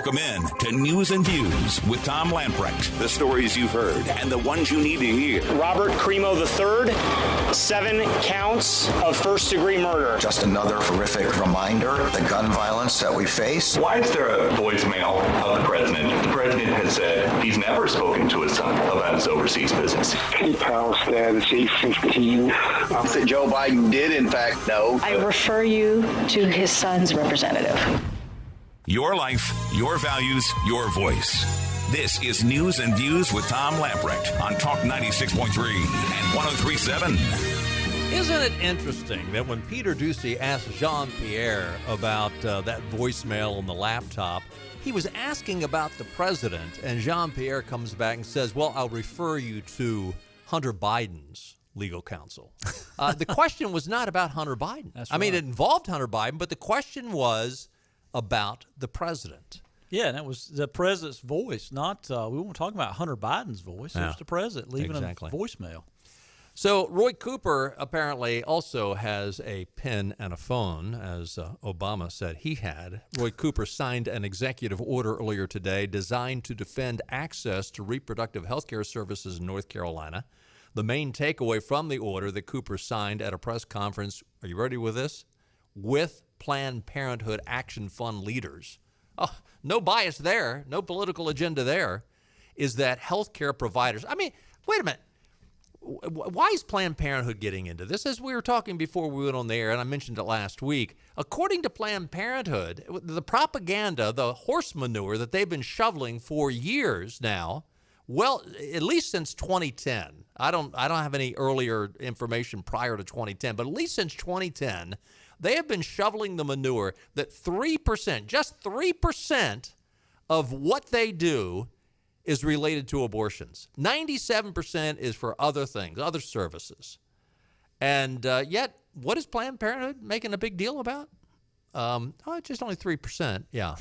Welcome in to News and Views with Tom Lamprecht. The stories you've heard and the ones you need to hear. Robert Crimo III, 7 counts of first-degree murder. Just another horrific reminder, the gun violence that we face. Why is there a voicemail of the president? The president has said he's never spoken to his son about his overseas business. PayPal status E15. That Joe Biden did, in fact, know. I refer you to his son's representative. Your life, your values, your voice. This is News and Views with Tom Lamprecht on Talk 96.3 and 103.7. Isn't it interesting that when Peter Doocy asked Jean-Pierre about that voicemail on the laptop, he was asking about the president, and Jean-Pierre comes back and says, well, I'll refer you to Hunter Biden's legal counsel. The question was not about Hunter Biden. I mean, it involved Hunter Biden, but the question was about the president. Yeah, and that was the president's voice, not, we weren't talking about Hunter Biden's voice. It was the president leaving a voicemail. So Roy Cooper apparently also has a pen and a phone, as Obama said he had. Roy Cooper signed an executive order earlier today designed to defend access to reproductive health care services in North Carolina. The main takeaway from the order that Cooper signed at a press conference, are you ready with this? With Planned Parenthood Action Fund leaders. Oh, no bias there, no political agenda there, is that healthcare providers, I mean, wait a minute. Why is Planned Parenthood getting into this? As we were talking before we went on the air, and I mentioned it last week, according to Planned Parenthood, the propaganda, the horse manure that they've been shoveling for years now, well, at least since 2010. I don't have any earlier information prior to 2010, but at least since 2010, they have been shoveling the manure that 3%, just 3% of what they do is related to abortions. 97% is for other things, other services. And yet, what is Planned Parenthood making a big deal about? Just only 3%. Yeah.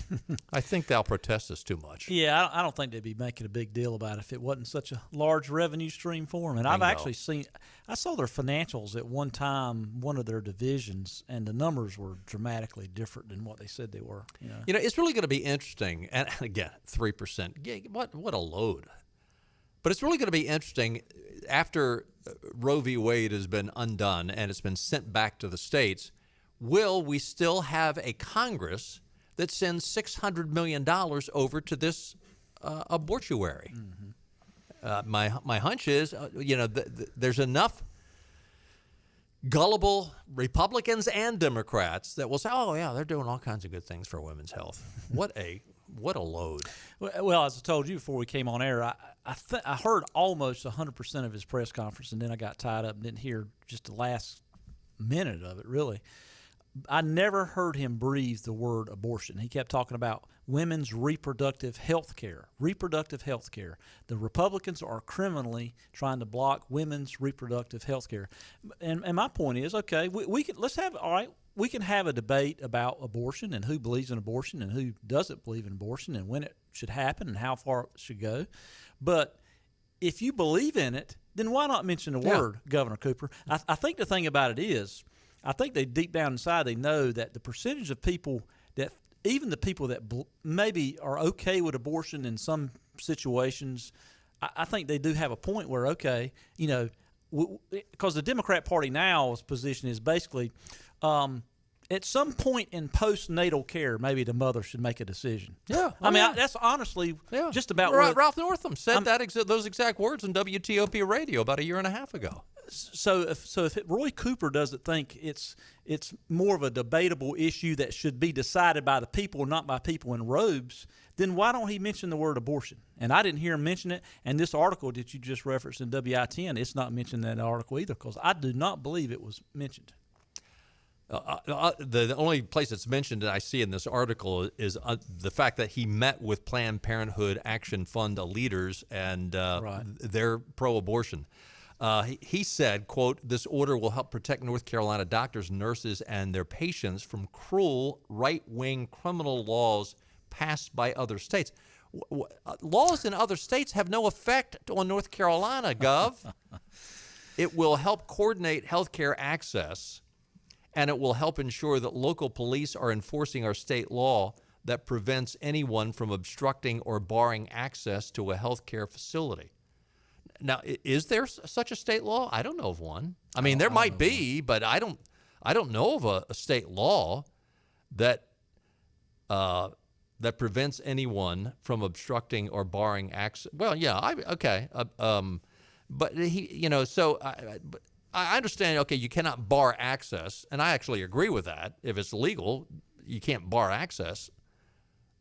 I think they'll protest us too much. Yeah, I don't think they'd be making a big deal about it if it wasn't such a large revenue stream for them. And I've actually seen, I saw their financials at one time, one of their divisions, and the numbers were dramatically different than what they said they were. You know, it's really going to be interesting. And again, 3%. Yeah, what a load. But it's really going to be interesting after Roe v. Wade has been undone and it's been sent back to the states. Will we still have a Congress that sends $600 million over to this abortuary? Mm-hmm. My hunch is, there's enough gullible Republicans and Democrats that will say, oh, yeah, they're doing all kinds of good things for women's health. What a load. Well, as I told you before we came on air, I heard almost 100% of his press conference, and then I got tied up and didn't hear just the last minute of it, really. I never heard him breathe the word abortion. He kept talking about women's reproductive health care. Reproductive health care. The Republicans are criminally trying to block women's reproductive health care. And my point is, okay, we can have a debate about abortion and who believes in abortion and who doesn't believe in abortion and when it should happen and how far it should go. But if you believe in it, then why not mention the word, Governor Cooper? I think the thing about it is, I think they deep down inside they know that the percentage of people that even the people that maybe are okay with abortion in some situations, I think they do have a point where, okay, because the Democrat Party now's position is basically at some point in postnatal care, maybe the mother should make a decision. Yeah. That's honestly just about right. Ralph Northam said those exact words on WTOP radio about a year and a half ago. So if Roy Cooper doesn't think it's more of a debatable issue that should be decided by the people, not by people in robes, then why don't he mention the word abortion? And I didn't hear him mention it. And this article that you just referenced in WITN, it's not mentioned in that article either, because I do not believe it was mentioned. The only place it's mentioned that I see in this article is the fact that he met with Planned Parenthood Action Fund leaders and they're pro-abortion. He said, quote, this order will help protect North Carolina doctors, nurses, and their patients from cruel right-wing criminal laws passed by other states. Laws in other states have no effect on North Carolina, Gov. It will help coordinate healthcare access, and it will help ensure that local police are enforcing our state law. that prevents anyone from obstructing or barring access to a healthcare facility. Now, is there such a state law? I don't know of one. I mean, there might be, but I don't know of a state law that that prevents anyone from obstructing or barring access. Well, yeah, okay. But so I understand. Okay, you cannot bar access, and I actually agree with that. If it's legal, you can't bar access.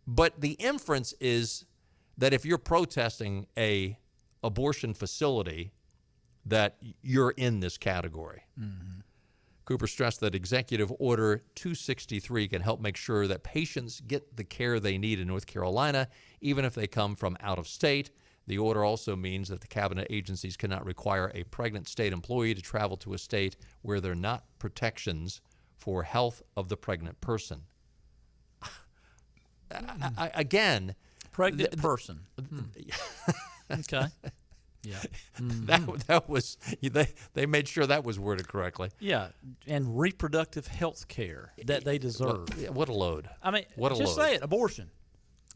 But the inference is that if you're protesting a abortion facility, that you're in this category. Mm-hmm. Cooper stressed that Executive Order 263 can help make sure that patients get the care they need in North Carolina, even if they come from out of state. The order also means that the cabinet agencies cannot require a pregnant state employee to travel to a state where there are not protections for health of the pregnant person. Again, pregnant person. Okay. Yeah. Mm-hmm. That was they made sure that was worded correctly. Yeah, and reproductive health care that they deserve. What a load. I mean, what a just load. Say it, abortion.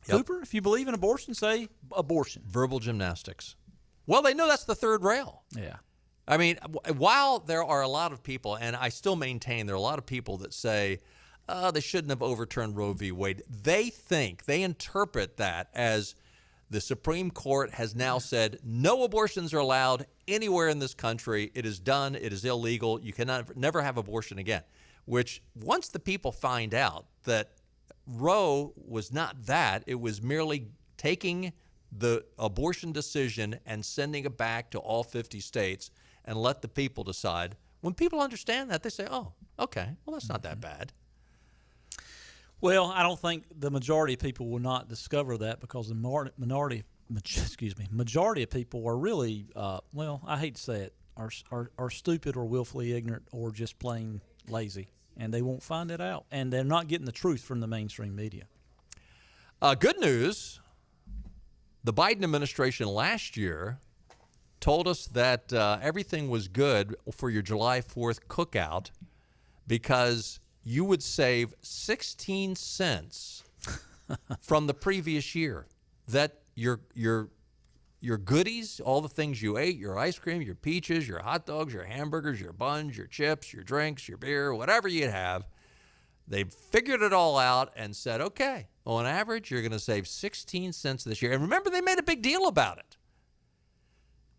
Yep. Cooper, if you believe in abortion, say abortion. Verbal gymnastics. Well, they know that's the third rail. Yeah. I mean, while there are a lot of people, and I still maintain there are a lot of people that say they shouldn't have overturned Roe v. Wade, they interpret that as the Supreme Court has now said no abortions are allowed anywhere in this country. It is done. It is illegal. You cannot never have abortion again, which once the people find out that Roe was not that, it was merely taking the abortion decision and sending it back to all 50 states and let the people decide. When people understand that, they say, oh, okay, well, that's not that bad. Well, I don't think the majority of people will not discover that because the majority of people are really, well, I hate to say it, are stupid or willfully ignorant or just plain lazy, and they won't find it out. And they're not getting the truth from the mainstream media. Good news, the Biden administration last year told us that everything was good for your July 4th cookout because you would save 16 cents from the previous year. That your goodies, all the things you ate, your ice cream, your peaches, your hot dogs, your hamburgers, your buns, your chips, your drinks, your beer, whatever you'd have, they figured it all out and said, okay, on average, you're going to save 16 cents this year. And remember, they made a big deal about it.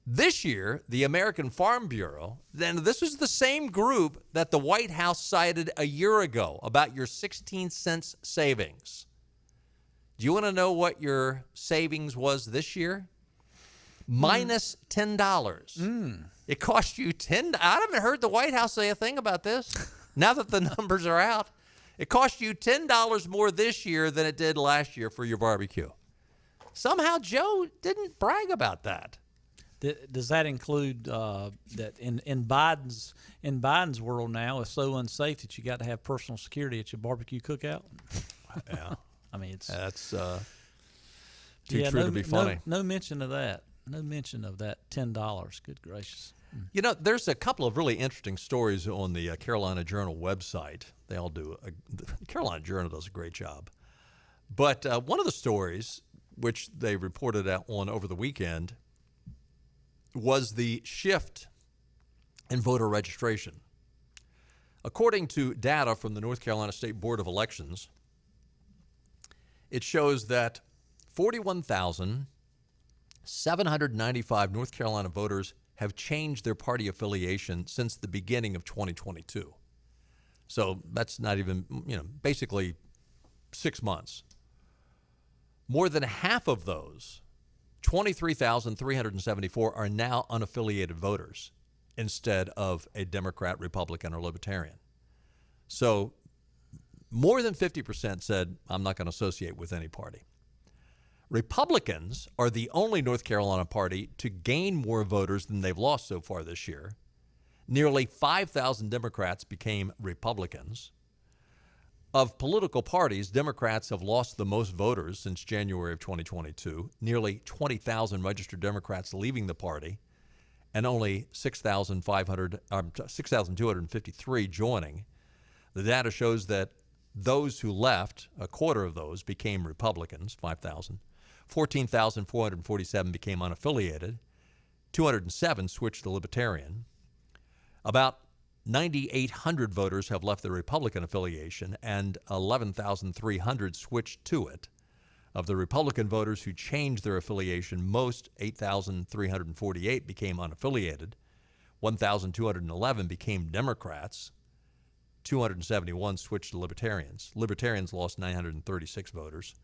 This year, the American Farm Bureau, then this was the same group that the White House cited a year ago about your 16 cents savings. Do you want to know what your savings was this year? Minus $10. It cost you $10. I haven't heard the White House say a thing about this. Now that the numbers are out, it cost you $10 more this year than it did last year for your barbecue. Somehow Joe didn't brag about that. Does that include that in Biden's world now it's so unsafe that you got to have personal security at your barbecue cookout? Yeah, I mean that's too true to be funny. No mention of that. No mention of that $10. Good gracious. You know, there's a couple of really interesting stories on the Carolina Journal website. They all do. The Carolina Journal does a great job. But one of the stories, which they reported out on over the weekend, was the shift in voter registration. According to data from the North Carolina State Board of Elections, it shows that 41,795 North Carolina voters have changed their party affiliation since the beginning of 2022. So that's not even, basically 6 months. More than half of those, 23,374, are now unaffiliated voters instead of a Democrat, Republican, or Libertarian. So more than 50% said, I'm not going to associate with any party. Republicans are the only North Carolina party to gain more voters than they've lost so far this year. Nearly 5,000 Democrats became Republicans. Of political parties, Democrats have lost the most voters since January of 2022, nearly 20,000 registered Democrats leaving the party, and only 6,253 joining. The data shows that those who left, a quarter of those became Republicans, 5,000. 14,447 became unaffiliated. 207 switched to Libertarian. About 9,800 voters have left the Republican affiliation, and 11,300 switched to it. Of the Republican voters who changed their affiliation, most, 8,348, became unaffiliated. 1,211 became Democrats. 271 switched to Libertarians. Libertarians lost 936 voters.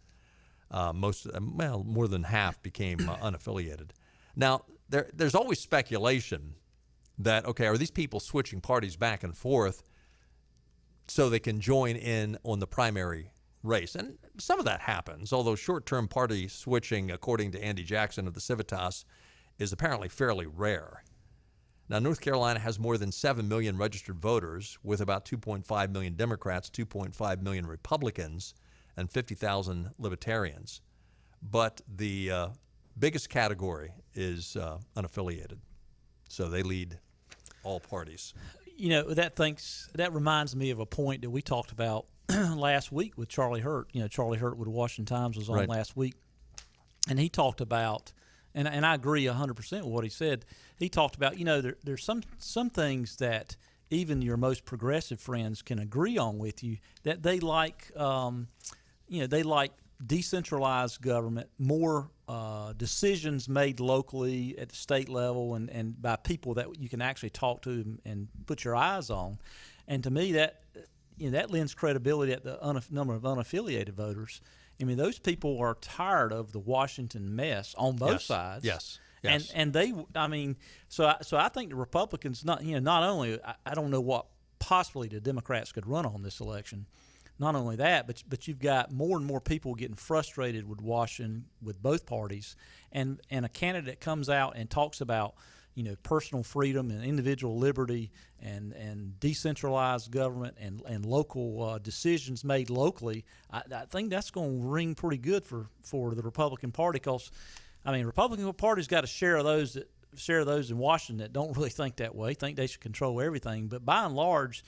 More than half became unaffiliated. Now, there's always speculation that, okay, are these people switching parties back and forth so they can join in on the primary race? And some of that happens, although short-term party switching, according to Andy Jackson of the Civitas, is apparently fairly rare. Now, North Carolina has more than 7 million registered voters, with about 2.5 million Democrats, 2.5 million Republicans, and 50,000 Libertarians. But the biggest category is unaffiliated. So they lead all parties. You know, that reminds me of a point that we talked about last week with Charlie Hurt. You know, Charlie Hurt with the Washington Times was on last week, and he talked about, and I agree 100% with what he said. He talked about, you know, there's some things that even your most progressive friends can agree on with you, that they like, they like decentralized government, more decisions made locally at the state level and by people that you can actually talk to and put your eyes on. And to me, that lends credibility at the number of unaffiliated voters. I mean, those people are tired of the Washington mess on both sides. Yes. And they, I mean, so I think the Republicans, not only, I don't know what possibly the Democrats could run on this election. Not only that, but you've got more and more people getting frustrated with Washington, with both parties, and a candidate comes out and talks about, you know, personal freedom and individual liberty and decentralized government and local decisions made locally. I think that's going to ring pretty good for the Republican Party, because, I mean, Republican Party's got a share of those in Washington that don't really think that way, think they should control everything. But by and large,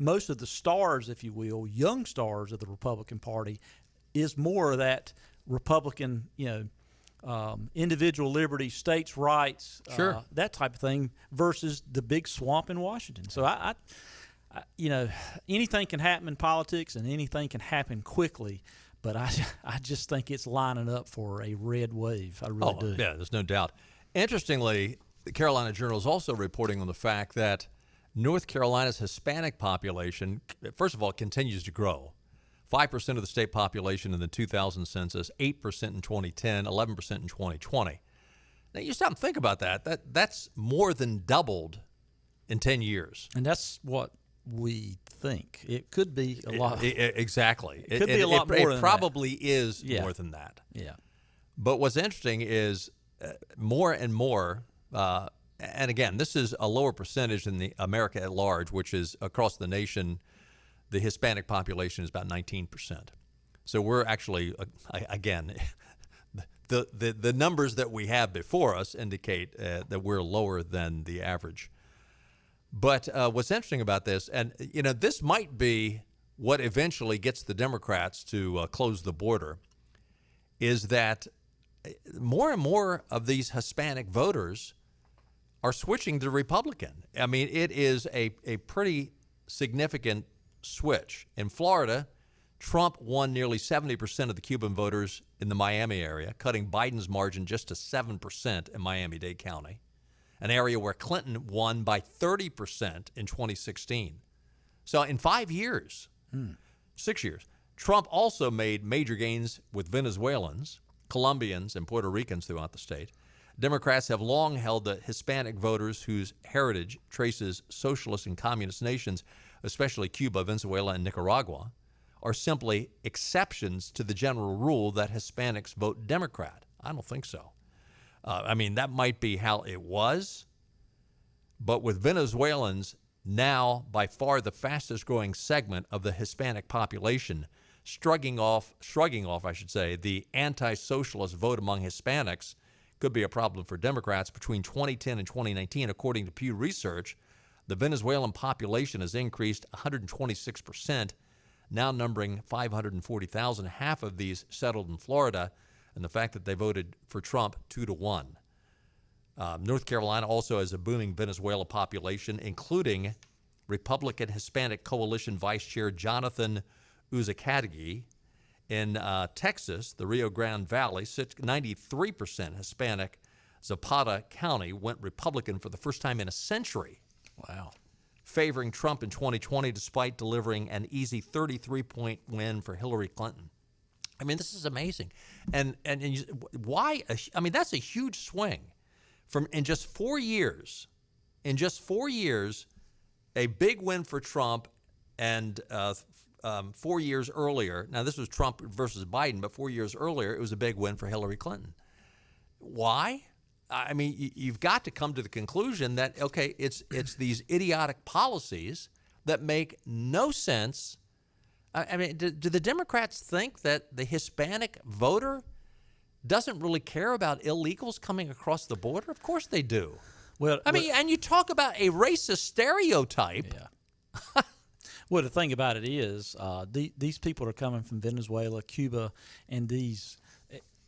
most of the stars, if you will, young stars of the Republican Party, is more of that Republican, individual liberty, states' rights, that type of thing, versus the big swamp in Washington. So I anything can happen in politics, and anything can happen quickly. But I just think it's lining up for a red wave. I really do. Yeah, there's no doubt. Interestingly, the Carolina Journal is also reporting on the fact that North Carolina's Hispanic population, first of all, continues to grow. 5% of the state population in the 2000 census, 8% in 2010, 11% in 2020. Now, you stop and think about that. That's more than doubled in 10 years. And that's what we think. It could be a lot. Exactly. It could be a lot more than that. It probably is more than that. Yeah. But what's interesting is more and more, and again, this is a lower percentage than the America at large, which is across the nation, the Hispanic population is about 19%. So we're actually, again, the numbers that we have before us indicate that we're lower than the average. But what's interesting about this, and this might be what eventually gets the Democrats to close the border, is that more and more of these Hispanic voters are switching to Republican. I mean, it is a pretty significant switch. In Florida, Trump won nearly 70% of the Cuban voters in the Miami area, cutting Biden's margin just to 7% in Miami-Dade County, an area where Clinton won by 30% in 2016. So in 5 years, 6 years, Trump also made major gains with Venezuelans, Colombians, and Puerto Ricans throughout the state. Democrats have long held that Hispanic voters whose heritage traces socialist and communist nations, especially Cuba, Venezuela, and Nicaragua, are simply exceptions to the general rule that Hispanics vote Democrat. I don't think so. I mean, that might be how it was, but with Venezuelans now by far the fastest growing segment of the Hispanic population, shrugging off, the anti-socialist vote among Hispanics could be a problem for Democrats. Between 2010 and 2019, according to Pew Research, the Venezuelan population has increased 126%. now numbering 540,000. Half of these settled in Florida, and the fact that they voted for Trump 2-1. North Carolina also has a booming Venezuela population, including Republican Hispanic Coalition Vice Chair Jonathan Uzcategui. In Texas, the Rio Grande Valley, 93% Hispanic. Zapata County went Republican for the first time in a century. Wow. Favoring Trump in 2020 despite delivering an easy 33-point win for Hillary Clinton. I mean, this is amazing. And why? I mean, that's a huge swing. In just 4 years, a big win for Trump, and 4 years earlier, now this was Trump versus Biden, but 4 years earlier, it was a big win for Hillary Clinton. Why? I mean, you've got to come to the conclusion that, okay, it's these idiotic policies that make no sense. I mean, do the Democrats think that the Hispanic voter doesn't really care about illegals coming across the border? Of course they do. Well, I mean, and you talk about a racist stereotype. Yeah. Well, the thing about it is these people are coming from Venezuela, Cuba, and these,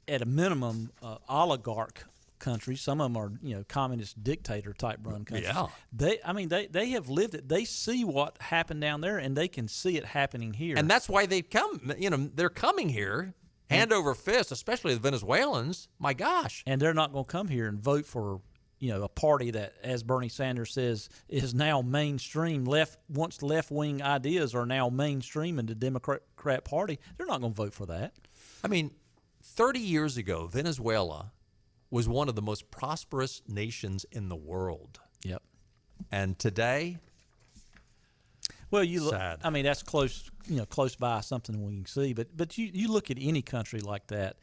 at a minimum, oligarch countries. Some of them are, communist dictator type run countries. Yeah. They have lived it. They see what happened down there, and they can see it happening here. And that's why they come. They're coming here hand over fist, especially the Venezuelans. My gosh. And they're not going to come here and vote for a party that, as Bernie Sanders says, is now mainstream. Once left-wing ideas are now mainstream in the Democrat Party, they're not going to vote for that. I mean, 30 years ago, Venezuela was one of the most prosperous nations in the world. Yep. And today, well, sad. I mean, that's close by something we can see. But you look at any country like that,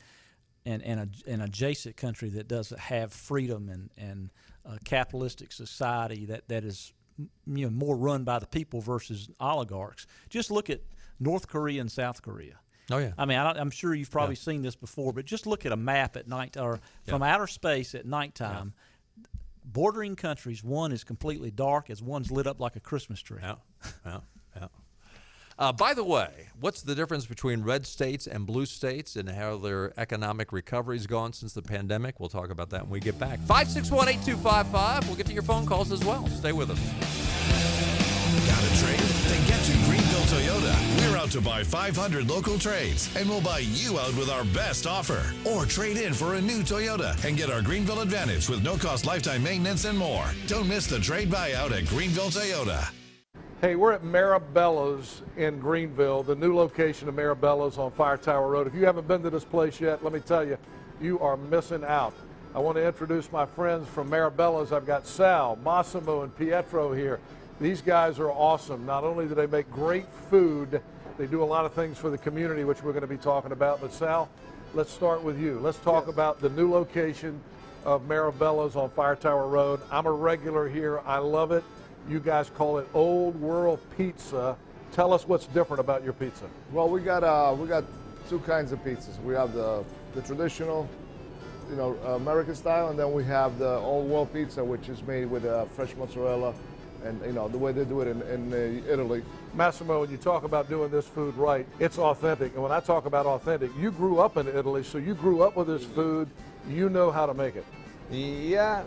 and an adjacent country that doesn't have freedom and a capitalistic society that is more run by the people versus oligarchs. Just look at North Korea and South Korea. Oh yeah. I mean, I'm sure you've probably seen this before, but just look at a map at night or from outer space at nighttime. Yeah. Bordering countries, one is completely dark as one's lit up like a Christmas tree. Yeah. By the way, what's the difference between red states and blue states and how their economic recovery's gone since the pandemic? We'll talk about that when we get back. 561-8255. We'll get to your phone calls as well. Stay with us. Got a trade? Then get to Greenville Toyota. We're out to buy 500 local trades, and we'll buy you out with our best offer. Or trade in for a new Toyota and get our Greenville Advantage with no-cost lifetime maintenance and more. Don't miss the trade buyout at Greenville Toyota. Hey, we're at Marabellas in Greenville, the new location of Marabellas on Fire Tower Road. If you haven't been to this place yet, let me tell you, you are missing out. I want to introduce my friends from Marabellas. I've got Sal, Massimo, and Pietro here. These guys are awesome. Not only do they make great food, they do a lot of things for the community, which we're going to be talking about. But Sal, let's start with you. Let's talk about the new location of Marabellas on Fire Tower Road. I'm a regular here. I love it. You guys call it Old World Pizza. Tell us what's different about your pizza. Well, we got two kinds of pizzas. We have the traditional, American style, and then we have the Old World Pizza, which is made with fresh mozzarella, and the way they do it in Italy. Massimo, when you talk about doing this food right, it's authentic. And when I talk about authentic, you grew up in Italy, so you grew up with this food. You know how to make it. Yeah,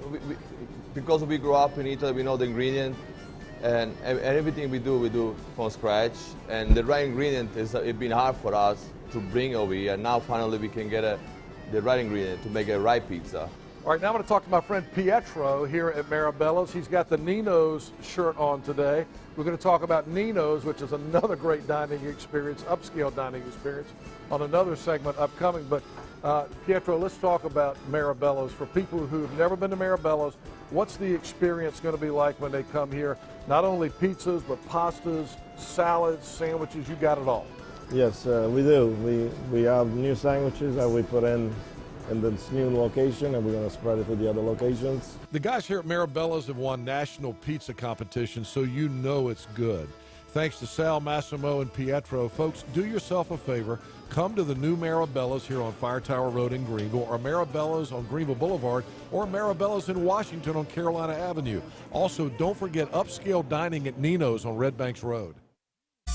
because we grew up in Italy, we know the ingredient, and everything we do from scratch. And the right ingredient it's been hard for us to bring over here. Now finally we can get the right ingredient to make a right pizza. All right, now I'm going to talk to my friend Pietro here at Marabellas. He's got the Nino's shirt on today. We're going to talk about Nino's, which is another great dining experience, upscale dining experience, on another segment upcoming. But Pietro, let's talk about Marabellas. For people who've never been to Marabellas, what's the experience going to be like when they come here? Not only pizzas, but pastas, salads, sandwiches, you got it all. Yes, we do. We have new sandwiches that we put in this new location, and we're going to spread it to the other locations. The guys here at Marabellas have won national pizza competitions, so you know it's good. Thanks to Sal, Massimo, and Pietro. Folks, do yourself a favor. Come to the new Marabellas here on Fire Tower Road in Greenville, or Marabellas on Greenville Boulevard, or Marabellas in Washington on Carolina Avenue. Also, don't forget upscale dining at Nino's on Red Banks Road.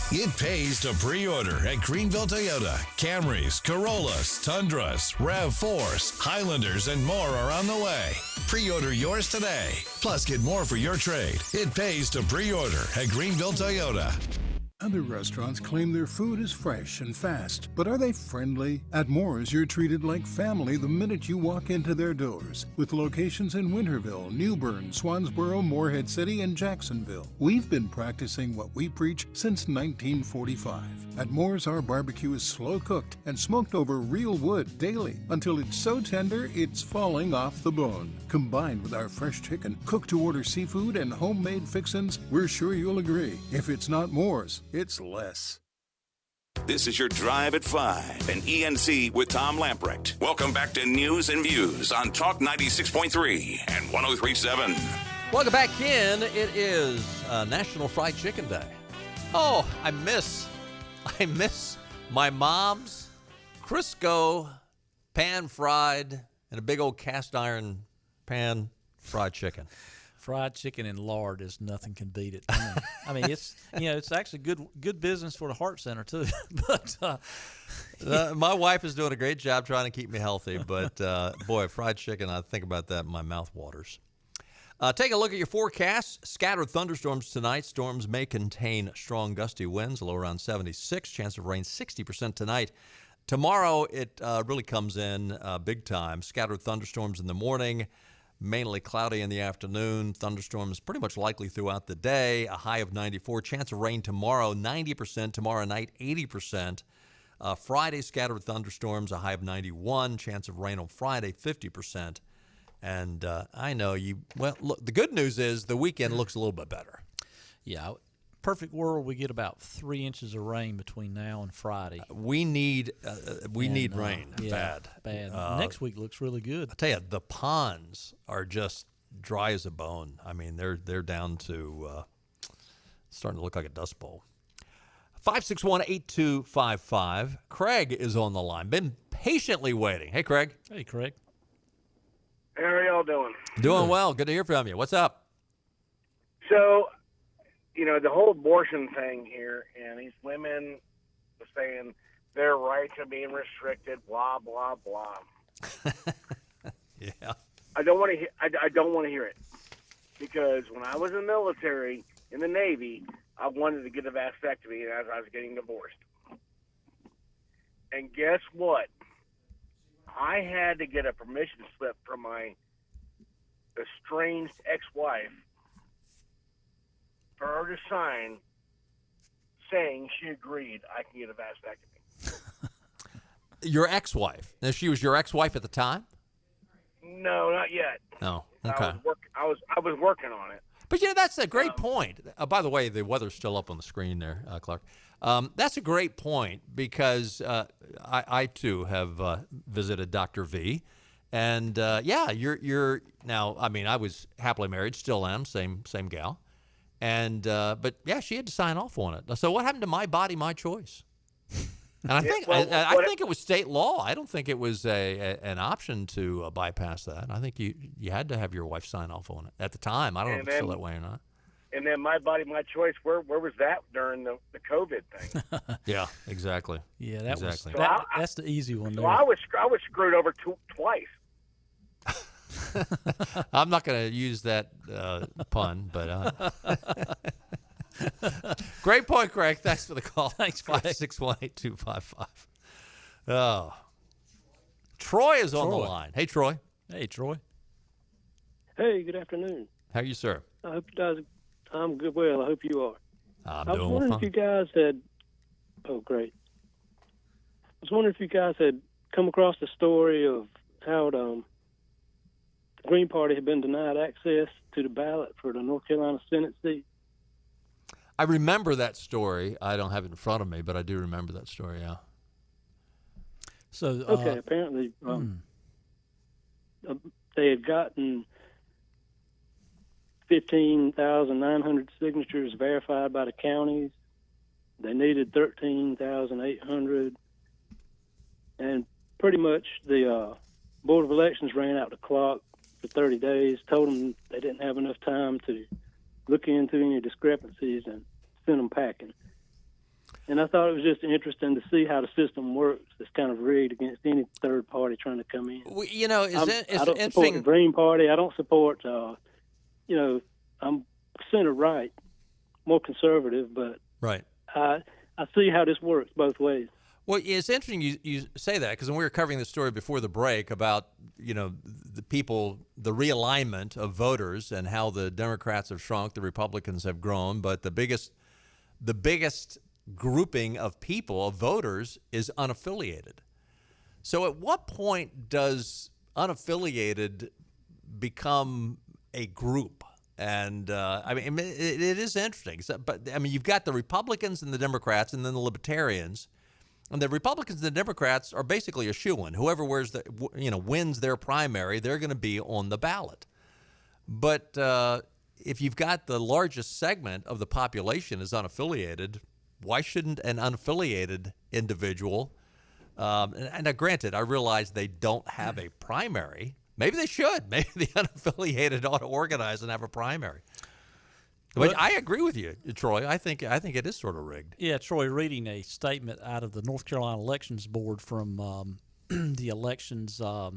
It pays to pre-order at Greenville Toyota. Camrys, Corollas, Tundras, RAV4s, Highlanders, and more are on the way. Pre-order yours today. Plus, get more for your trade. It pays to pre-order at Greenville Toyota. Other restaurants claim their food is fresh and fast, but are they friendly? At Moore's, you're treated like family the minute you walk into their doors. With locations in Winterville, New Bern, Swansboro, Morehead City, and Jacksonville. We've been practicing what we preach since 1945. At Moore's, our barbecue is slow cooked and smoked over real wood daily until it's so tender it's falling off the bone. Combined with our fresh chicken, cooked-to-order seafood, and homemade fixins, we're sure you'll agree. If it's not Moore's, it's less. This is your Drive at 5 and ENC with Tom Lamprecht. Welcome back to News and Views on Talk 96.3 and 103.7. Welcome back in. It is National Fried Chicken Day. Oh, I miss my mom's Crisco pan-fried in a big old cast iron pan fried chicken. Fried chicken and lard is nothing can beat it. I mean, it's it's actually good business for the heart center too. But my wife is doing a great job trying to keep me healthy. But boy, fried chicken, I think about that and my mouth waters. Take a look at your forecast. Scattered thunderstorms tonight. Storms may contain strong gusty winds, low around 76. Chance of rain 60% tonight. Tomorrow it really comes in big time. Scattered thunderstorms in the morning. Mainly cloudy in the afternoon. Thunderstorms pretty much likely throughout the day. A high of 94. Chance of rain tomorrow, 90%. Tomorrow night, 80%. Friday, scattered thunderstorms, a high of 91. Chance of rain on Friday, 50%. And I know you. Well, look, the good news is the weekend looks a little bit better. Yeah. Perfect world, we get about 3 inches of rain between now and Friday. We need rain bad. Next week looks really good. I tell you, the ponds are just dry as a bone. I mean, they're down to starting to look like a dust bowl. 561-8255. Craig is on the line. Been patiently waiting. Hey, Craig. Hey, Craig. How are y'all doing? Doing well. Good to hear from you. What's up? So, the whole abortion thing here, and these women are saying their rights are being restricted, blah, blah, blah. Yeah. I don't want to hear it. Because when I was in the military, in the Navy, I wanted to get a vasectomy as I was getting divorced. And guess what? I had to get a permission slip from my estranged ex-wife for her to sign saying she agreed I can get a vasectomy. Your ex-wife. Now, she was your ex-wife at the time? No, not yet. No. Okay. I was working on it. But that's a great point. By the way, the weather's still up on the screen there, Clark. That's a great point because I too have visited Dr. V, and you're now. I mean, I was happily married, still am, same gal, and but yeah, she had to sign off on it. So what happened to my body, my choice? And I think I think it was state law. I don't think it was an option to bypass that. I think you had to have your wife sign off on it at the time. I don't know if it's still that way or not. And then my body, my choice. Where was that during the COVID thing? Yeah, exactly. Yeah, that's the easy one. So I was screwed over twice. I'm not going to use that pun, but great point, Craig. Thanks for the call. Thanks, Craig. 561-8255. Oh, Troy is on the line. Hey, Troy. Hey, Troy. Hey, good afternoon. How are you, sir? I hope you guys. I'm good. Well, I hope you are. I was wondering if you guys had. Oh, great. I was wondering if you guys had come across the story of how the Green Party had been denied access to the ballot for the North Carolina Senate seat. I remember that story. I don't have it in front of me, but I do remember that story, yeah. So apparently they had gotten 15,900 signatures verified by the counties. They needed 13,800. And pretty much the Board of Elections ran out the clock for 30 days, told them they didn't have enough time to look into any discrepancies and sent them packing. And I thought it was just interesting to see how the system works. It's kind of rigged against any third party trying to come in. Well, you know, I don't support the Green Party. I don't support, I'm center right, more conservative, but right. I see how this works both ways. Well, it's interesting you say that, because when we were covering the story before the break about, the realignment of voters and how the Democrats have shrunk, the Republicans have grown, but the biggest grouping of people, of voters, is unaffiliated. So at what point does unaffiliated become a group? And it is interesting. But you've got the Republicans and the Democrats, and then the Libertarians. And the Republicans and the Democrats are basically a shoo-in. Whoever wins their primary, they're going to be on the ballot. But if you've got the largest segment of the population is unaffiliated, why shouldn't an unaffiliated individual? And granted, I realize they don't have a primary. Maybe they should. Maybe the unaffiliated ought to organize and have a primary. But I agree with you, Troy. I think it is sort of rigged. Yeah, Troy, reading a statement out of the North Carolina Elections Board from the elections. I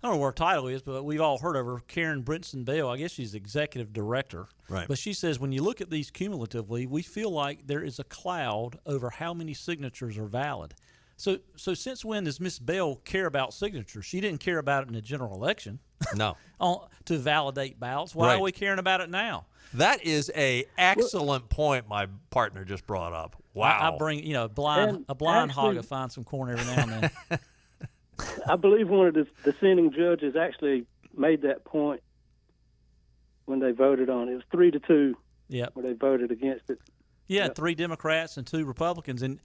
don't know what her title is, but we've all heard of her, Karen Brinson Bell. I guess she's executive director. Right. But she says when you look at these cumulatively, we feel like there is a cloud over how many signatures are valid. So since when does Miss Bell care about signatures? She didn't care about it in the general election. No. To validate ballots. Why are we caring about it now? That is a excellent point my partner just brought up. Wow. I bring, a blind hog to find some corn every now and then. I believe one of the dissenting judges actually made that point when they voted on it. It was 3-2 where they voted against it. Yeah, 3 Democrats and 2 Republicans. And,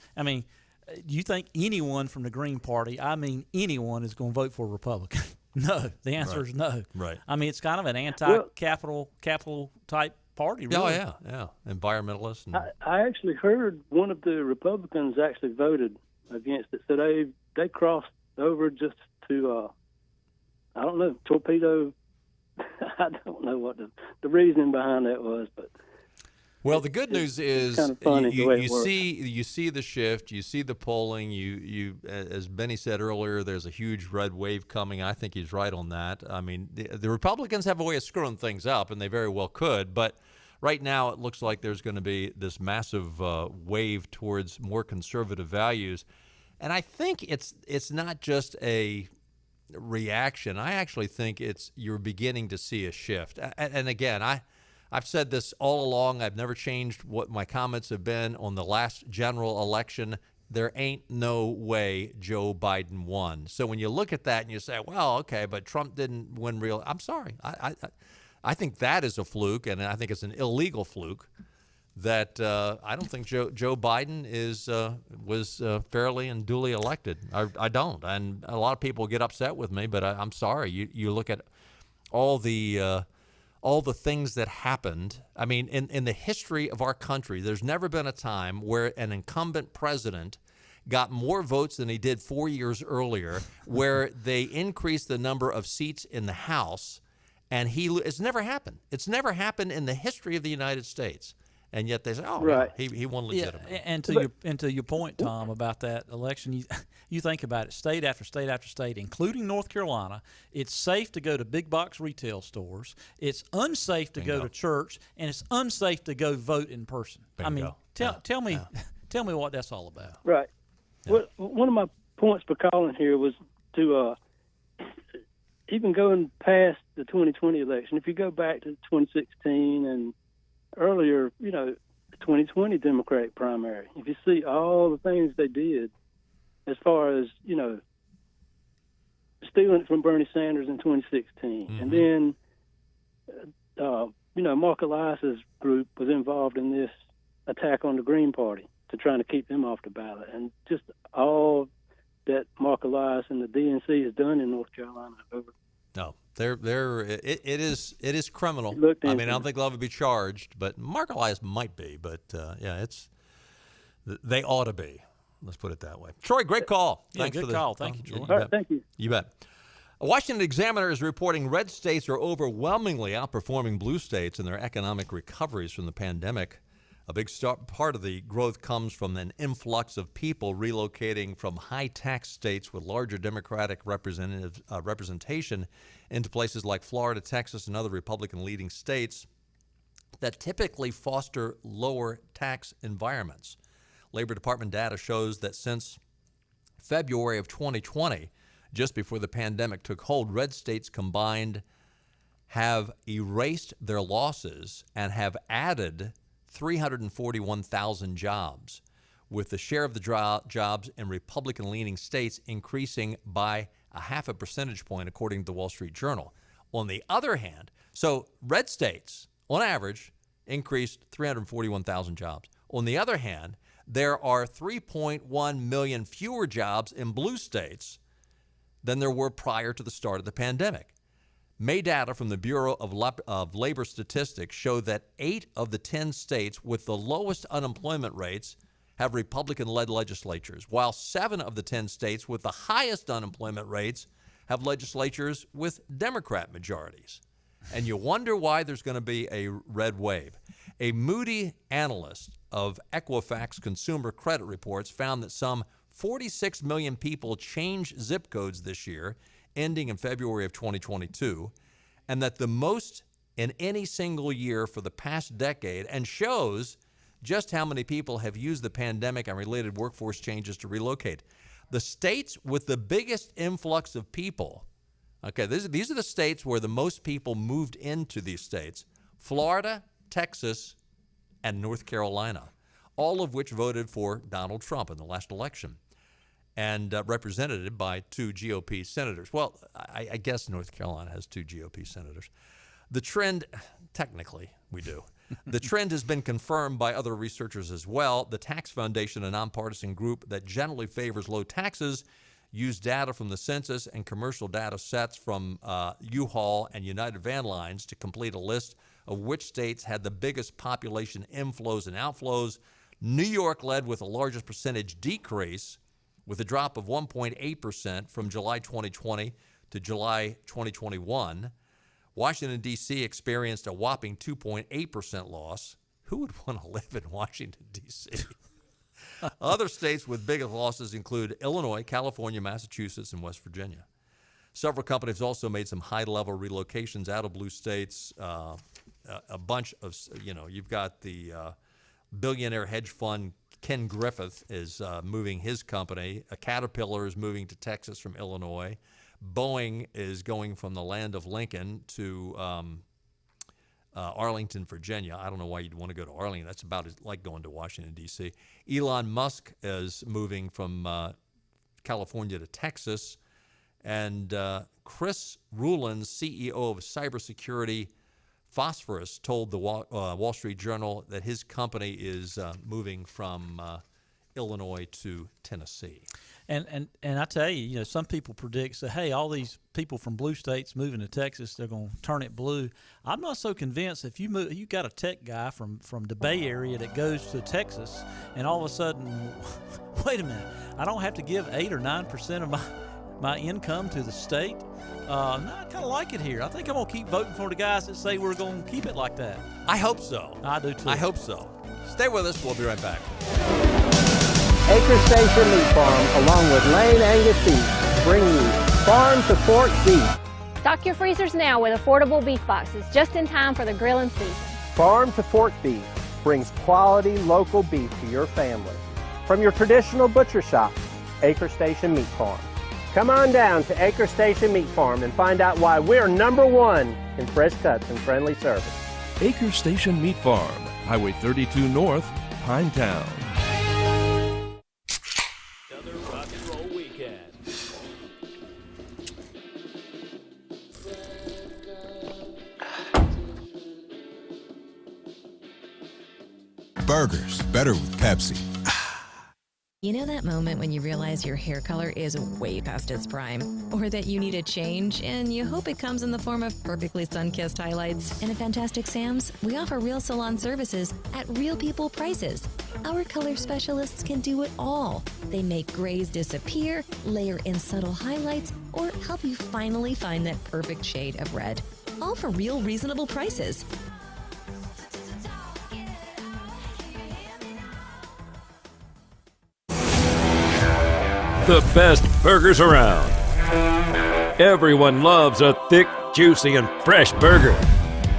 do you think anyone from the Green Party, anyone, is going to vote for a Republican? No. The answer is no. Right. It's kind of an anti-capital type party, really. Oh, yeah. Environmentalist. I actually heard one of the Republicans actually voted against it. So they crossed over just to, torpedo. I don't know what the reasoning behind that was, but. Well, the good news is you see the shift, you see the polling. You as Benny said earlier, there's a huge red wave coming. I think he's right on that. The Republicans have a way of screwing things up, and they very well could. But right now, it looks like there's going to be this massive wave towards more conservative values, and I think it's not just a reaction. I actually think you're beginning to see a shift. And again, I've said this all along. I've never changed what my comments have been on the last general election. There ain't no way Joe Biden won. So when you look at that and you say, well, okay, but Trump didn't win I'm sorry. I think that is a fluke, and I think it's an illegal fluke that I don't think Joe Biden was fairly and duly elected. I don't. And a lot of people get upset with me, but I'm sorry. You look at all the things that happened. In the history of our country, there's never been a time where an incumbent president got more votes than he did 4 years earlier, where they increased the number of seats in the House, and it's never happened. It's never happened in the history of the United States. And yet they say, right. he won legitimately. Yeah, and to your point, Tom, about that election, you think about it, state after state after state, including North Carolina, it's safe to go to big box retail stores, it's unsafe to go to church, and it's unsafe to go vote in person. Bingo. Tell me what that's all about. Right. Yeah. Well, one of my points for calling here was to even going past the 2020 election, if you go back to 2016 and earlier, the 2020 Democratic primary, if you see all the things they did as far as, stealing it from Bernie Sanders in 2016. Mm-hmm. And then, Mark Elias's group was involved in this attack on the Green Party to trying to keep them off the ballot. And just all that Mark Elias and the DNC has done in North Carolina over. No, it is criminal. I don't think they'll ever be charged, but Mark Elias might be. But they ought to be. Let's put it that way. Troy, great call. Thanks for the call. Thank you, Troy. All right, thank you. You bet. A Washington Examiner is reporting red states are overwhelmingly outperforming blue states in their economic recoveries from the pandemic. A big part of the growth comes from an influx of people relocating from high-tax states with larger Democratic representation into places like Florida, Texas, and other Republican-leading states that typically foster lower tax environments. Labor Department data shows that since February of 2020, just before the pandemic took hold, red states combined have erased their losses and have added 341,000 jobs, with the share of the jobs in Republican-leaning states increasing by a 0.5 percentage point, according to the Wall Street Journal. On the other hand, so red states, on average, increased 341,000 jobs. On the other hand, there are 3.1 million fewer jobs in blue states than there were prior to the start of the pandemic. May data from the Bureau of Labor Statistics show that 8 of the 10 states with the lowest unemployment rates have Republican-led legislatures, while 7 of the 10 states with the highest unemployment rates have legislatures with Democrat majorities. And you wonder why there's going to be a red wave. A Moody analyst of Equifax consumer credit reports found that some 46 million people changed zip codes this year, ending in February of 2022, and that the most in any single year for the past decade, and shows just how many people have used the pandemic and related workforce changes to relocate. The states with the biggest influx of people, okay, these are the states where the most people moved into these states: Florida, Texas, and North Carolina, all of which voted for Donald Trump in the last election, and represented by 2 GOP senators. Well, I guess North Carolina has 2 GOP senators. The trend, technically, we do. The trend has been confirmed by other researchers as well. The Tax Foundation, a nonpartisan group that generally favors low taxes, used data from the census and commercial data sets from U-Haul and United Van Lines to complete a list of which states had the biggest population inflows and outflows. New York led with the largest percentage decrease, with a drop of 1.8% from July 2020 to July 2021. Washington, D.C. experienced a whopping 2.8% loss. Who would want to live in Washington, D.C.? Other states with biggest losses include Illinois, California, Massachusetts, and West Virginia. Several companies also made some high-level relocations out of blue states. A bunch of, you've got the billionaire hedge fund Ken Griffith is moving his company. Caterpillar is moving to Texas from Illinois. Boeing is going from the land of Lincoln to Arlington, Virginia. I don't know why you'd want to go to Arlington. That's about like going to Washington, D.C. Elon Musk is moving from California to Texas. And Chris Rulins, CEO of cybersecurity Phosphorus, told the Wall Street Journal that his company is moving from Illinois to Tennessee. And I tell you, some people predict, say, hey, all these people from blue states moving to Texas, they're going to turn it blue. I'm not so convinced. If you got a tech guy from the Bay Area that goes to Texas, and all of a sudden, wait a minute, I don't have to give 8 or 9% of my income to the state. No, I kind of like it here. I think I'm going to keep voting for the guys that say we're going to keep it like that. I hope so. I do too. I hope so. Stay with us. We'll be right back. Acre Station Meat Farm, along with Lane Angus Beef, bring you farm to fork beef. Stock your freezers now with affordable beef boxes, just in time for the grilling season. Farm to fork beef brings quality local beef to your family. From your traditional butcher shop, Acre Station Meat Farm. Come on down to Acre Station Meat Farm and find out why we're #1 in fresh cuts and friendly service. Acre Station Meat Farm, Highway 32 North, Pinetown. Another rock and roll weekend. Burgers, better with Pepsi. You know that moment when you realize your hair color is way past its prime? Or that you need a change and you hope it comes in the form of perfectly sun-kissed highlights? And at Fantastic Sam's, we offer real salon services at real people prices. Our color specialists can do it all. They make grays disappear, layer in subtle highlights, or help you finally find that perfect shade of red. All for real reasonable prices. the best burgers around. Everyone loves a thick, juicy, and fresh burger.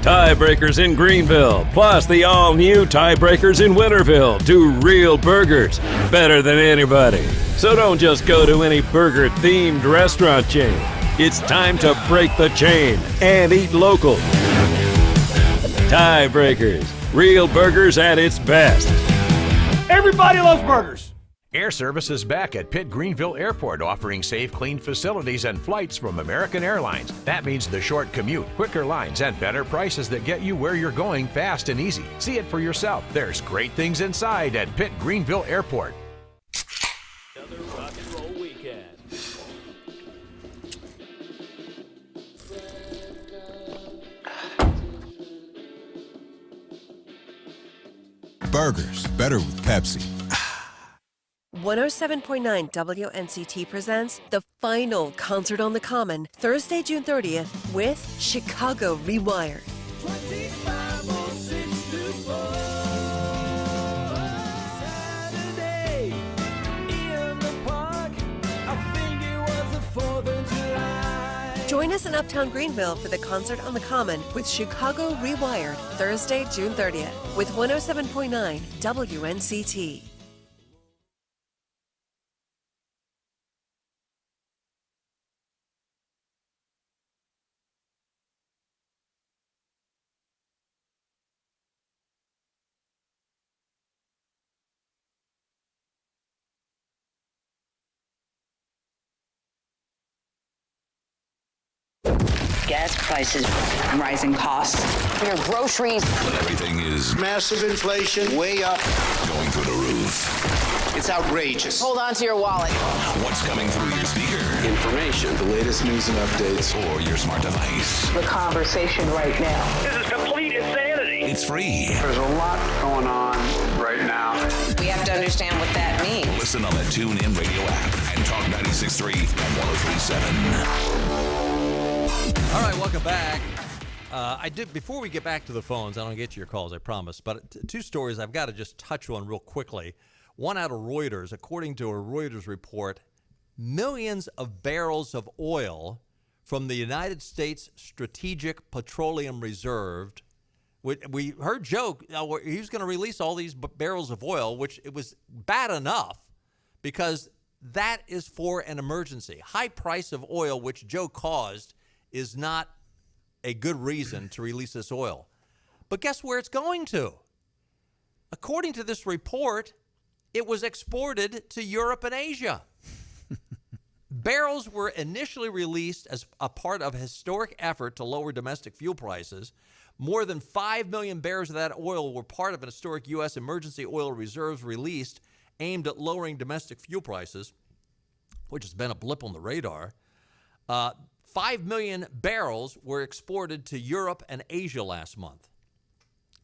Tiebreakers in Greenville, plus the all-new Tiebreakers in Winterville, do real burgers better than anybody. So don't just go to any burger-themed restaurant chain. It's time to break the chain and eat local. Tiebreakers, real burgers at its best. Everybody loves burgers. Air Service is back at Pitt Greenville Airport, offering safe, clean facilities and flights from American Airlines. That means the short commute, quicker lines, and better prices that get you where you're going fast and easy. See it for yourself. There's great things inside at Pitt Greenville Airport. Another rock and roll weekend. Burgers, better with Pepsi. 107.9 WNCT presents the final Concert on the Common, Thursday, June 30th, with Chicago Rewired. Join us in Uptown Greenville for the Concert on the Common with Chicago Rewired, Thursday, June 30th, with 107.9 WNCT. Gas prices, rising costs, your groceries. But everything is massive inflation, way up, going through the roof. It's outrageous. Hold on to your wallet. What's coming through your speaker? Information, the latest news and updates, or your smart device. The conversation right now. This is complete insanity. It's free. There's a lot going on right now. We have to understand what that means. Listen on the TuneIn Radio app and Talk 96.3 and 103.7. All right, welcome back. Before we get back to the phones, I don't get to your calls, I promise. But two stories I've got to just touch on real quickly. One out of Reuters. According to a Reuters report, millions of barrels of oil from the United States Strategic Petroleum Reserve. We heard Joe, he was going to release all these barrels of oil, which it was bad enough because that is for an emergency. High price of oil, which Joe caused, is not a good reason to release this oil. But guess where it's going to? According to this report, it was exported to Europe and Asia. Barrels were initially released as a part of a historic effort to lower domestic fuel prices. More than 5 million barrels of that oil were part of an historic U.S. emergency oil reserves released aimed at lowering domestic fuel prices, which has been a blip on the radar. 5 million barrels were exported to Europe and Asia last month.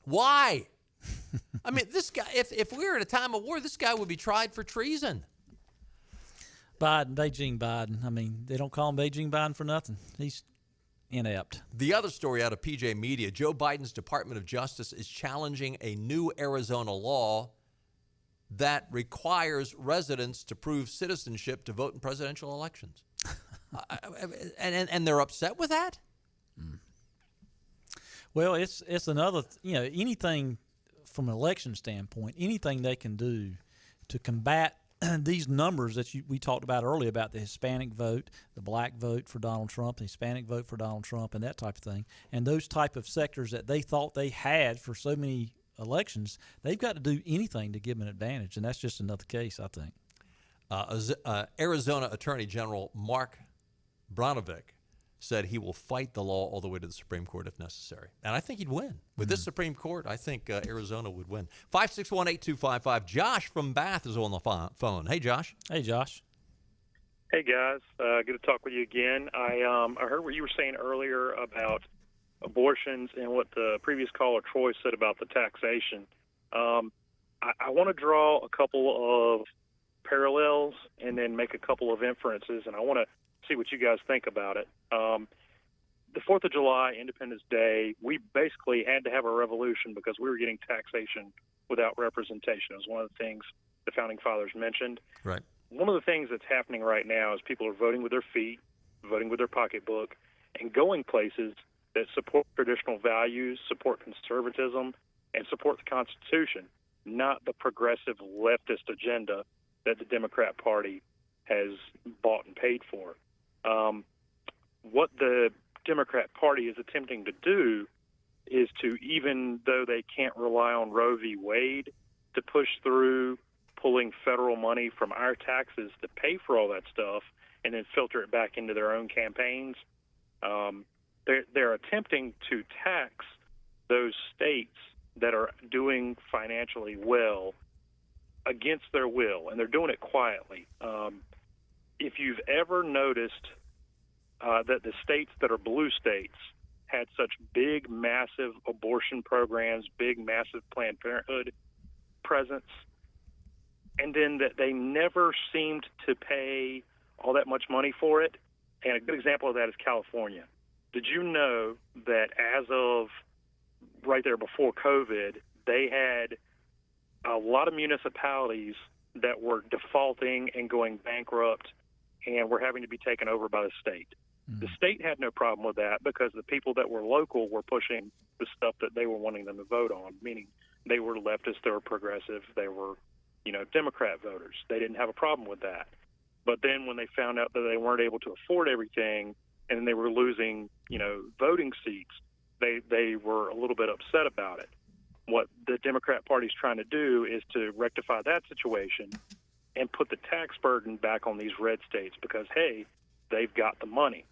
Why? I mean, this guy, if we were at a time of war, this guy would be tried for treason. Beijing Biden. I mean, they don't call him Beijing Biden for nothing. He's inept. The other story out of PJ Media, Joe Biden's Department of Justice is challenging a new Arizona law that requires residents to prove citizenship to vote in presidential elections. And they're upset with that? Well, it's another, anything from an election standpoint, anything they can do to combat these numbers that we talked about earlier about the Hispanic vote, the black vote for Donald Trump, the Hispanic vote for Donald Trump, and that type of thing, and those type of sectors that they thought they had for so many elections, they've got to do anything to give them an advantage, and that's just another case, I think. Arizona Attorney General Mark Brnovich said he will fight the law all the way to the Supreme Court if necessary. And I think he'd win. With this Supreme Court, I think Arizona would win. 561-8255. Josh from Bath is on the phone. Hey, Josh. Hey, Josh. Hey, guys. Good to talk with you again. I heard what you were saying earlier about abortions and what the previous caller, Troy, said about the taxation. I want to draw a couple of parallels and then make a couple of inferences, and I want to see what you guys think about it. The 4th of July, Independence Day, we basically had to have a revolution because we were getting taxation without representation. It was one of the things the Founding Fathers mentioned. Right. one of the things that's happening right now is people are voting with their feet, voting with their pocketbook, and going places that support traditional values, support conservatism, and support the Constitution, not the progressive leftist agenda that the Democrat Party has bought and paid for. What the Democrat Party is attempting to do is to, even though they can't rely on Roe v. Wade to push through pulling federal money from our taxes to pay for all that stuff and then filter it back into their own campaigns, they're attempting to tax those states that are doing financially well against their will, and they're doing it quietly. If you've ever noticed that the states that are blue states had such big, massive abortion programs, big, massive Planned Parenthood presence, and then that they never seemed to pay all that much money for it, and a good example of that is California. Did you know that as of right there before COVID, they had a lot of municipalities that were defaulting and going bankrupt and were having to be taken over by the state? The state had no problem with that because the people that were local were pushing the stuff that they were wanting them to vote on, meaning they were leftist, they were progressive, they were, Democrat voters. They didn't have a problem with that. But then when they found out that they weren't able to afford everything and they were losing, voting seats, they were a little bit upset about it. What the Democrat Party is trying to do is to rectify that situation and put the tax burden back on these red states because, hey, they've got the money.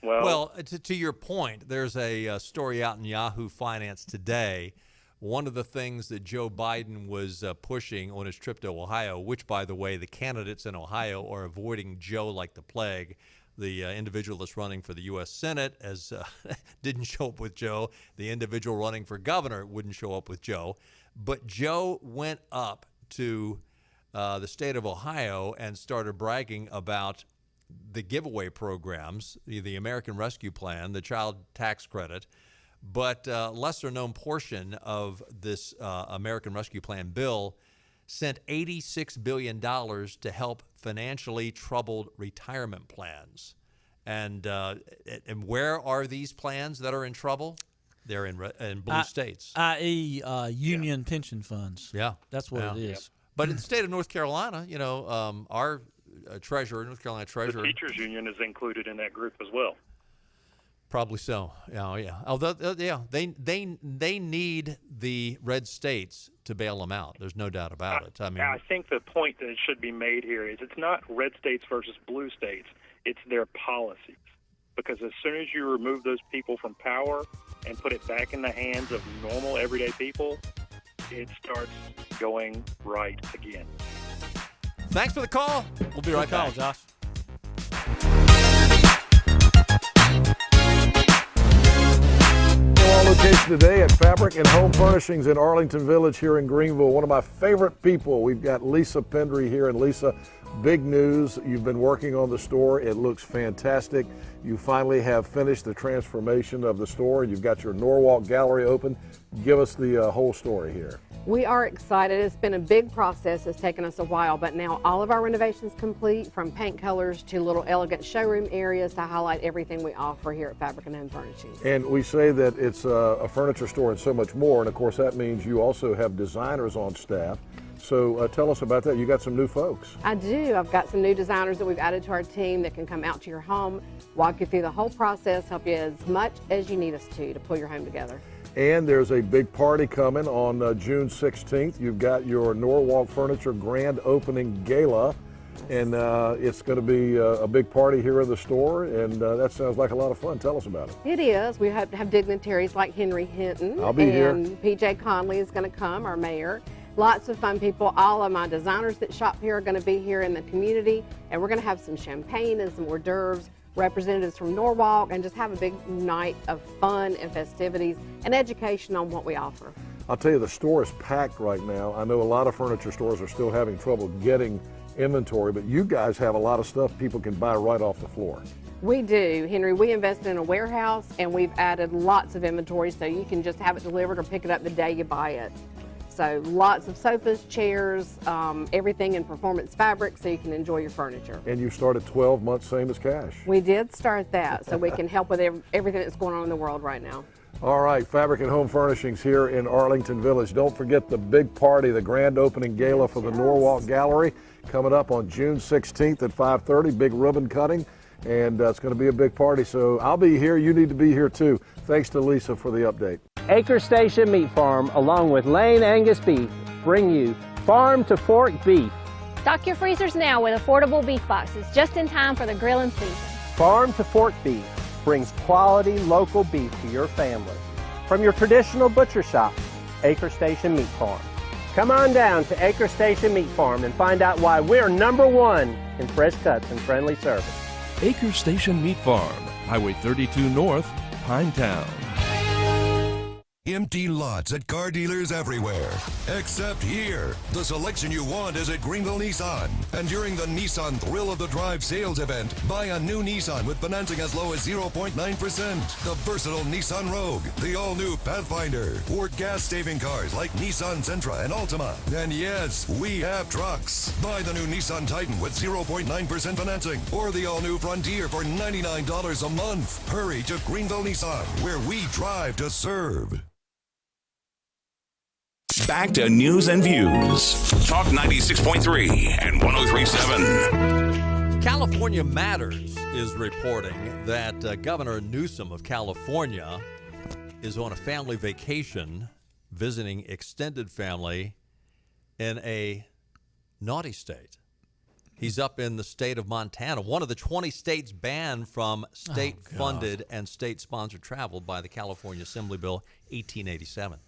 Well, to your point, there's a story out in Yahoo Finance today. One of the things that Joe Biden was pushing on his trip to Ohio, which, by the way, the candidates in Ohio are avoiding Joe like the plague. The individual that's running for the U.S. Senate didn't show up with Joe. The individual running for governor wouldn't show up with Joe. But Joe went up to the state of Ohio and started bragging about the giveaway programs, the American Rescue Plan, the child tax credit, but lesser-known portion of this American Rescue Plan bill sent $86 billion to help financially troubled retirement plans. And where are these plans that are in trouble? They're in blue states. I.e. union pension funds. Yeah. That's what it is. Yeah. But in the state of North Carolina, our treasurer, North Carolina treasurer. The teachers union is included in that group as well. Probably so. Yeah. Although, they need the red states to bail them out. There's no doubt about it. I think the point that should be made here is it's not red states versus blue states. It's their policies. Because as soon as you remove those people from power and put it back in the hands of normal, everyday people, it starts going right again. Thanks for the call. We'll be right back. Josh. On location today at Fabric and Home Furnishings in Arlington Village here in Greenville. One of my favorite people. We've got Lisa Pendry here. And Lisa, big news. You've been working on the store. It looks fantastic. You finally have finished the transformation of the store. You've got your Norwalk gallery open. Give us the whole story here. We are excited. It's been a big process. It's taken us a while, but now all of our renovations complete, from paint colors to little elegant showroom areas to highlight everything we offer here at Fabric and Home Furnishings. And we say that it's a furniture store and so much more, and of course that means you also have designers on staff. So tell us about that. You got some new folks. I do. I've got some new designers that we've added to our team that can come out to your home, walk you through the whole process, help you as much as you need us to pull your home together. And there's a big party coming on June 16th. You've got your Norwalk Furniture Grand Opening Gala, and it's going to be a big party here in the store, and that sounds like a lot of fun. Tell us about it. It is. We hope to have dignitaries like Henry Hinton. I'll be here. And P.J. Conley is going to come, our mayor. Lots of fun people. All of my designers that shop here are going to be here in the community, and we're going to have some champagne and some hors d'oeuvres, representatives from Norwalk, and just have a big night of fun and festivities and education on what we offer. I'll tell you, the store is packed right now. I know a lot of furniture stores are still having trouble getting inventory, but you guys have a lot of stuff people can buy right off the floor. We do, Henry. We invested in a warehouse, and we've added lots of inventory so you can just have it delivered or pick it up the day you buy it. So lots of sofas, chairs, everything in performance fabric so you can enjoy your furniture. And you started 12 months, same as cash. We did start that so we can help with everything that's going on in the world right now. All right, Fabric and Home Furnishings here in Arlington Village. Don't forget the big party, the grand opening gala for the Norwalk Gallery, coming up on June 16th at 5:30, big ribbon cutting, and it's going to be a big party. So I'll be here. You need to be here too. Thanks to Lisa for the update. Acre Station Meat Farm, along with Lane Angus Beef, bring you farm to fork beef. Stock your freezers now with affordable beef boxes just in time for the grilling season. Farm to fork beef brings quality local beef to your family. From your traditional butcher shop, Acre Station Meat Farm. Come on down to Acre Station Meat Farm and find out why we're #1 in fresh cuts and friendly service. Acre Station Meat Farm, Highway 32 North, Pinetown. Empty lots at car dealers everywhere, except here. The selection you want is at Greenville Nissan. And during the Nissan Thrill of the Drive sales event, buy a new Nissan with financing as low as 0.9%. The versatile Nissan Rogue, the all-new Pathfinder, or gas-saving cars like Nissan Sentra and Altima. And yes, we have trucks. Buy the new Nissan Titan with 0.9% financing, or the all-new Frontier for $99 a month. Hurry to Greenville Nissan, where we drive to serve. Back to news and views. Talk 96.3 and 103.7. California Matters is reporting that Governor Newsom of California is on a family vacation visiting extended family in a naughty state. He's up in the state of Montana, one of the 20 states banned from state-funded and state-sponsored travel by the California Assembly Bill 1887.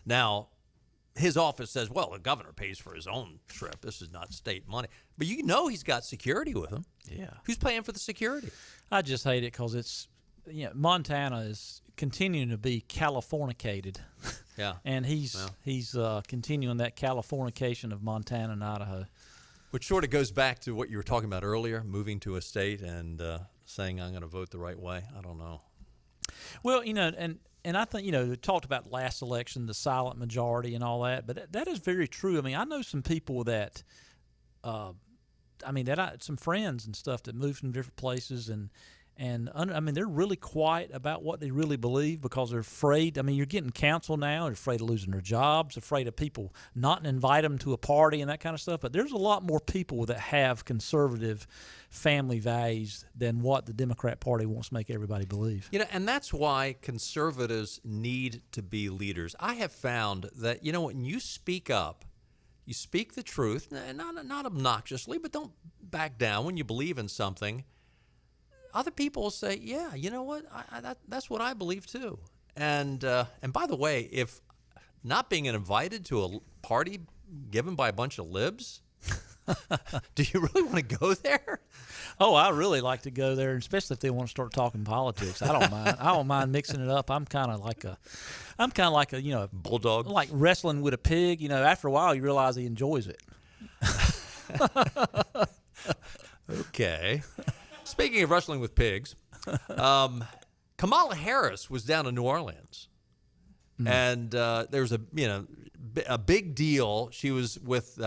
Now, his office says, well, the governor pays for his own trip. This is not state money. But you know he's got security with him. Yeah. Who's paying for the security? I just hate it because it's, Montana is continuing to be Californicated. Yeah. And he's continuing that Californication of Montana and Idaho. Which sort of goes back to what you were talking about earlier, moving to a state and saying I'm going to vote the right way. I don't know. Well, and I think, we talked about last election, the silent majority and all that, but that is very true. I mean, I know some people that, some friends and stuff that moved from different places and they're really quiet about what they really believe because they're afraid. I mean, you're getting counsel now. They're afraid of losing their jobs, afraid of people not invite them to a party and that kind of stuff. But there's a lot more people that have conservative family values than what the Democrat Party wants to make everybody believe. And that's why conservatives need to be leaders. I have found that, when you speak up, you speak the truth, not obnoxiously, but don't back down when you believe in something. Other people will say, yeah, you know what, that's what I believe too. And by the way, if not being invited to a party given by a bunch of libs, do you really want to go there? Oh, I really like to go there, especially if they want to start talking politics. I don't mind. I don't mind mixing it up. I'm kind of like a bulldog, like wrestling with a pig. After a while, you realize he enjoys it. Okay. Speaking of wrestling with pigs, Kamala Harris was down in New Orleans, and there was a big deal. She was with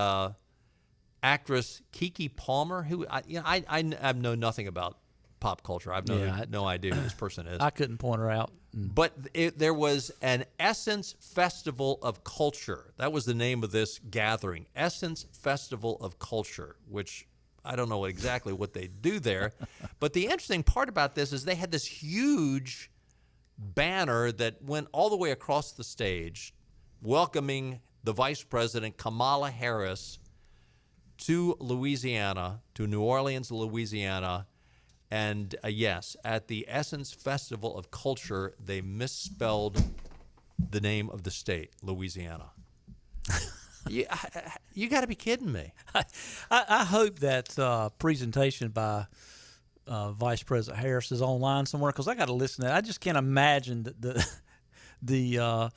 actress Keke Palmer, who I know nothing about pop culture. I've no idea who this person is. I couldn't point her out. But there was an Essence Festival of Culture. That was the name of this gathering, Essence Festival of Culture, which I don't know exactly what they do there. But the interesting part about this is they had this huge banner that went all the way across the stage welcoming the Vice President Kamala Harris to Louisiana, to New Orleans, Louisiana. And yes, at the Essence Festival of Culture, they misspelled the name of the state, Louisiana. You got to be kidding me. I hope that presentation by Vice President Harris is online somewhere because I got to listen to it. I just can't imagine the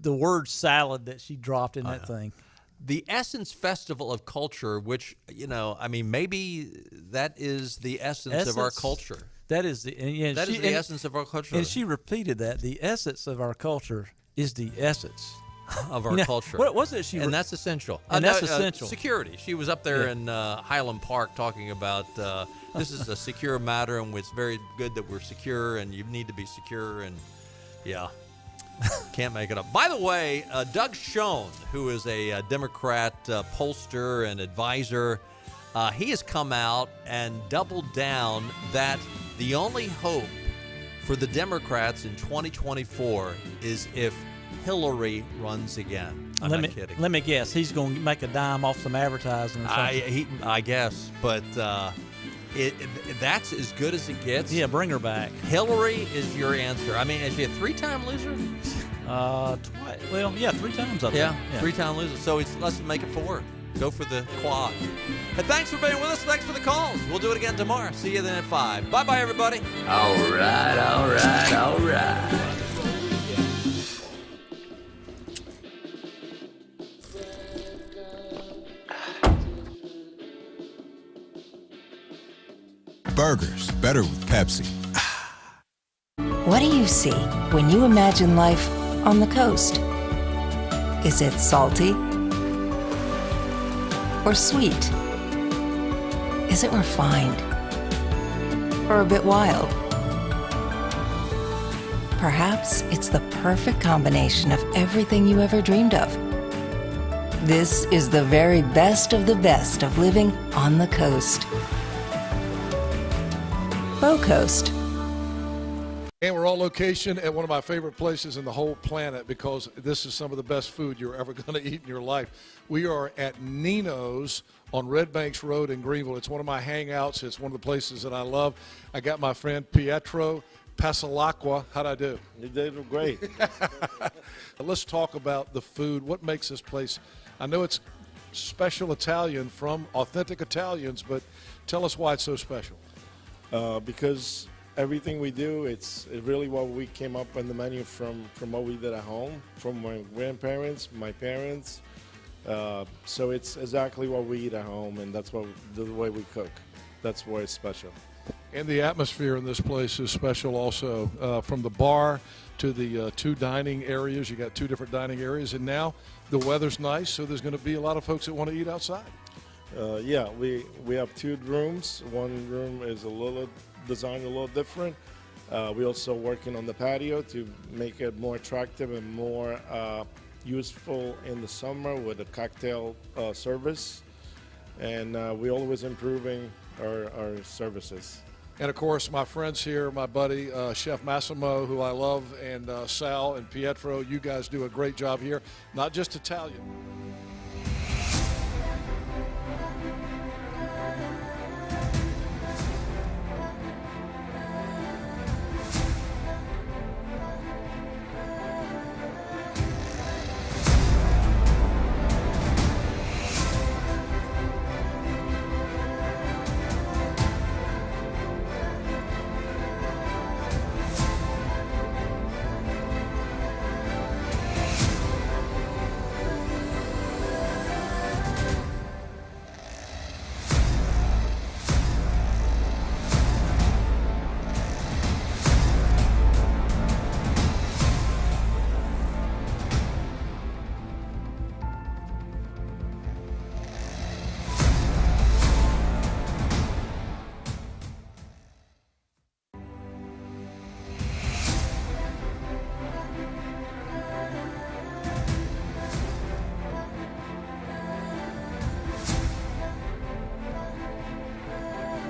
word salad that she dropped in that thing. The Essence Festival of Culture, which, maybe that is the essence of our culture. That is the essence of our culture. And she repeated that. The essence of our culture is the essence of our culture. What was it? And that's essential. And that's essential. Security. She was up there in Highland Park talking about this is a secure matter, and it's very good that we're secure, and you need to be secure, and can't make it up. By the way, Doug Schoen, who is a Democrat pollster and advisor, he has come out and doubled down that the only hope for the Democrats in 2024 is if Hillary runs again. I'm not kidding. Let me guess. He's going to make a dime off some advertising or something. I guess, but that's as good as it gets. Yeah, bring her back. Hillary is your answer. I mean, is she a three-time loser? Twice. Well, yeah, 3 times up there. Yeah, 3-time loser. So let's make it 4. Go for the quad. And thanks for being with us. Thanks for the calls. We'll do it again tomorrow. See you then at 5. Bye-bye, everybody. All right. Burgers, better with Pepsi. What do you see when you imagine life on the coast? Is it salty or sweet? Is it refined or a bit wild? Perhaps it's the perfect combination of everything you ever dreamed of. This is the very best of the best of living on the coast. Bow Coast. And we're on location at one of my favorite places in the whole planet because this is some of the best food you're ever going to eat in your life. We are at Nino's on Red Banks Road in Greenville. It's one of my hangouts. It's one of the places that I love. I got my friend Pietro Pasalacqua. How'd I do? You did great. Let's talk about the food. What makes this place? I know it's special Italian from authentic Italians, but tell us why it's so special. Because everything we do, it's really what we came up on the menu from what we did at home, from my grandparents, my parents. So it's exactly what we eat at home, and that's the way we cook. That's why it's special. And the atmosphere in this place is special also. From the bar to the 2 dining areas. You got 2 different dining areas, and now the weather's nice, so there's going to be a lot of folks that want to eat outside. Yeah, we have 2 rooms. One room is designed a little different. We're also working on the patio to make it more attractive and more useful in the summer with a cocktail service. And we're always improving our services. And, of course, my friends here, my buddy, Chef Massimo, who I love, and Sal and Pietro, you guys do a great job here. Not just Italian,